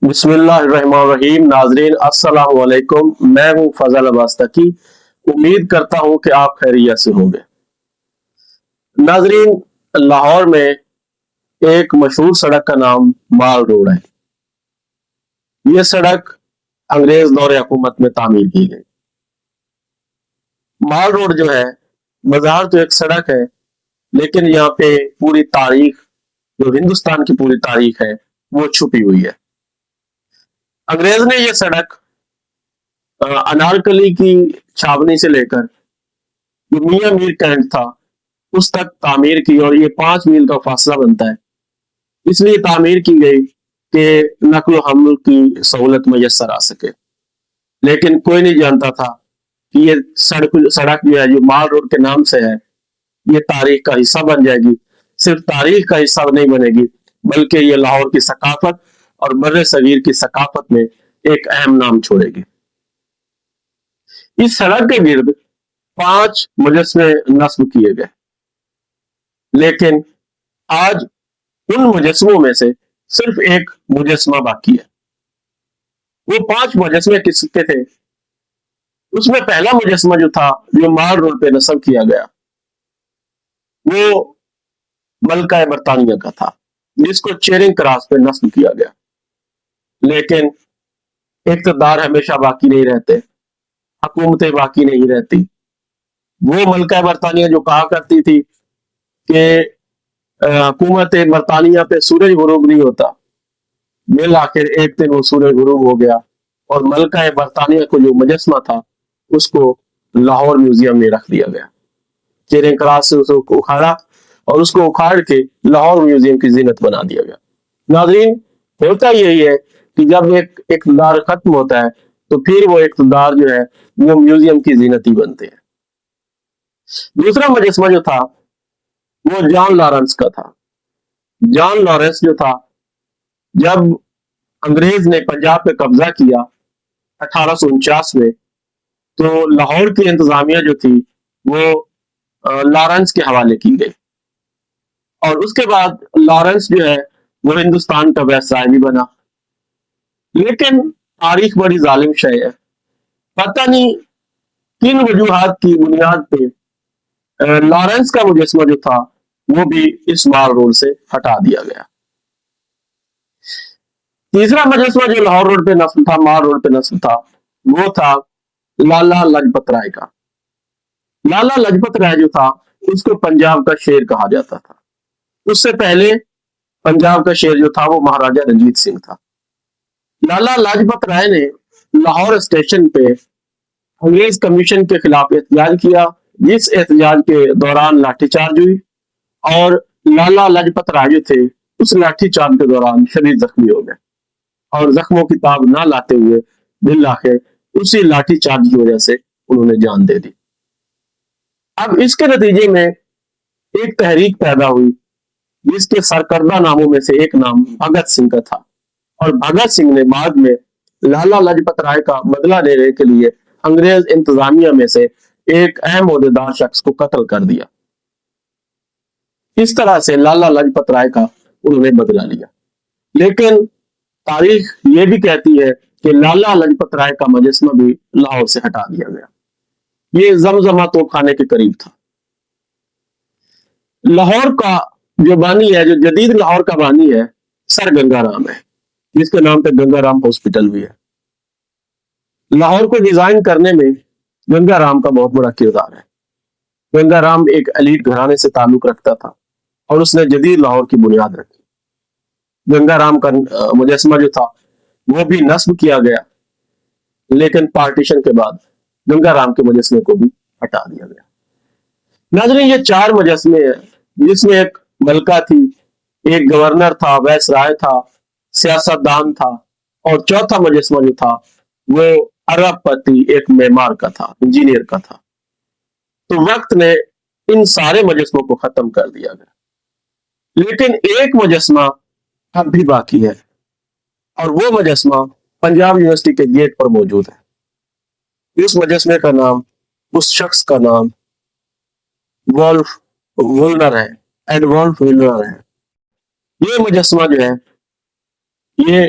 بسم اللہ الرحمن الرحیم. ناظرین السلام علیکم. میں ہوں فضل عباس تقی. امید کرتا ہوں کہ آپ خیریت سے ہوں گے. ناظرین، لاہور میں ایک مشہور سڑک کا نام مال روڈ ہے. یہ سڑک انگریز دور حکومت میں تعمیر کی گئی. مال روڈ جو ہے بظاہر تو ایک سڑک ہے، لیکن یہاں پہ پوری تاریخ، جو ہندوستان کی پوری تاریخ ہے، وہ چھپی ہوئی ہے. انگریز نے یہ سڑک انارکلی کی چھاونی سے لے کر جو میاں میر کینٹ تھا اس تک تعمیر کی، اور یہ 5 میل کا فاصلہ بنتا ہے. اس لیے تعمیر کی گئی کہ نقل و حمل کی سہولت میسر آ سکے. لیکن کوئی نہیں جانتا تھا کہ یہ سڑک جو ہے، جو مال روڈ کے نام سے ہے، یہ تاریخ کا حصہ بن جائے گی. صرف تاریخ کا حصہ نہیں بنے گی، بلکہ یہ لاہور کی ثقافت اور بر صغیر کی ثقافت میں ایک اہم نام چھوڑے گی. اس سڑک کے گرد 5 مجسمے نصب کیے گئے، لیکن آج ان مجسموں میں سے صرف ایک مجسمہ باقی ہے. وہ 5 مجسمے کس کے تھے؟ اس میں پہلا مجسمہ جو تھا، جو مال روڈ پہ نصب کیا گیا، وہ ملکہ برطانیہ کا تھا، جس کو چیرنگ کراس پہ نصب کیا گیا. لیکن اقتدار ہمیشہ باقی نہیں رہتے، حکومتیں باقی نہیں رہتی. وہ ملکہ برطانیہ جو کہا کرتی تھی کہ حکومت برطانیہ پہ سورج غروب نہیں ہوتا، بالآخر ایک دن وہ سورج غروب ہو گیا، اور ملکہ برطانیہ کو جو مجسمہ تھا اس کو لاہور میوزیم میں رکھ دیا گیا. چیرنگ کراس سے اس کو اکھاڑا اور اس کو اکھاڑ کے لاہور میوزیم کی زینت بنا دیا گیا. ناظرین، ہوتا یہی ہے کہ جب ایک اقتدار ختم ہوتا ہے تو پھر وہ اقتدار جو ہے وہ میوزیم کی زینت ہی بنتے ہیں. دوسرا مجسمہ جو تھا وہ جان لارنس کا تھا. جان لارنس جو تھا، جب انگریز نے پنجاب پہ قبضہ کیا 1849 میں، تو لاہور کی انتظامیہ جو تھی وہ لارنس کے حوالے کی گئی، اور اس کے بعد لارنس جو ہے وہ ہندوستان کا وائسرائے بھی بنا. لیکن تاریخ بڑی ظالم شے ہے. پتہ نہیں کن وجوہات کی بنیاد پہ لارنس کا مجسمہ جو تھا وہ بھی اس مال روڈ سے ہٹا دیا گیا. تیسرا مجسمہ جو لاہور روڈ پہ نصب تھا، مال روڈ پہ نصب تھا، وہ تھا لالا لاجپت رائے کا. لالا لاجپت رائے جو تھا اس کو پنجاب کا شیر کہا جاتا تھا. اس سے پہلے پنجاب کا شیر جو تھا وہ مہاراجا رنجیت سنگھ تھا. لالا لاجپت رائے نے لاہور اسٹیشن پہ انگریز کمیشن کے خلاف احتجاج کیا، جس احتجاج کے دوران لاٹھی چارج ہوئی، اور لالا لاجپت رائے جو تھے اس لاٹھی چارج کے دوران شدید زخمی ہو گئے، اور زخموں کی تاب نہ لاتے ہوئے بالآخر اسی لاٹھی چارج کی وجہ سے انہوں نے جان دے دی. اب اس کے نتیجے میں ایک تحریک پیدا ہوئی جس کے سرکردہ ناموں میں سے ایک نام بھگت سنگھ کا تھا، اور بھگت سنگھ نے بعد میں لالا لاجپت رائے کا بدلہ لینے کے لیے انگریز انتظامیہ میں سے ایک اہم عہدیدار شخص کو قتل کر دیا. اس طرح سے لالا لاجپت رائے کا انہوں نے بدلہ لیا. لیکن تاریخ یہ بھی کہتی ہے کہ لالا لاجپت رائے کا مجسمہ بھی لاہور سے ہٹا دیا گیا. یہ زمزمہ توپ خانے کے قریب تھا. لاہور کا جو بانی ہے، جو جدید لاہور کا بانی ہے، سر گنگا رام ہے، جس کے نام پہ گنگا رام ہاسپٹل بھی ہے. لاہور کو ڈیزائن کرنے میں گنگا رام کا بہت بڑا کردار ہے. گنگا رام ایک ایلیٹ گھرانے سے تعلق رکھتا تھا، اور اس نے جدید لاہور کی بنیاد رکھی. گنگا رام کا مجسمہ جو تھا وہ بھی نصب کیا گیا، لیکن پارٹیشن کے بعد گنگا رام کے مجسمے کو بھی ہٹا دیا گیا. ناظرین، یہ 4 مجسمے ہیں، جس میں ایک ملکہ تھی، ایک گورنر تھا، وائسرائے تھا، سیاست دان تھا، اور چوتھا مجسمہ جو تھا وہ ارب پتی، ایک معمار کا تھا، انجینئر کا تھا. تو وقت نے ان سارے مجسموں کو ختم کر دیا گیا، لیکن ایک مجسمہ اب بھی باقی ہے، اور وہ مجسمہ پنجاب یونیورسٹی کے گیٹ پر موجود ہے. اس مجسمے کا نام، اس شخص کا نام وولف وولنر ہے، ایڈولف وولنر ہے. یہ مجسمہ جو ہے یہ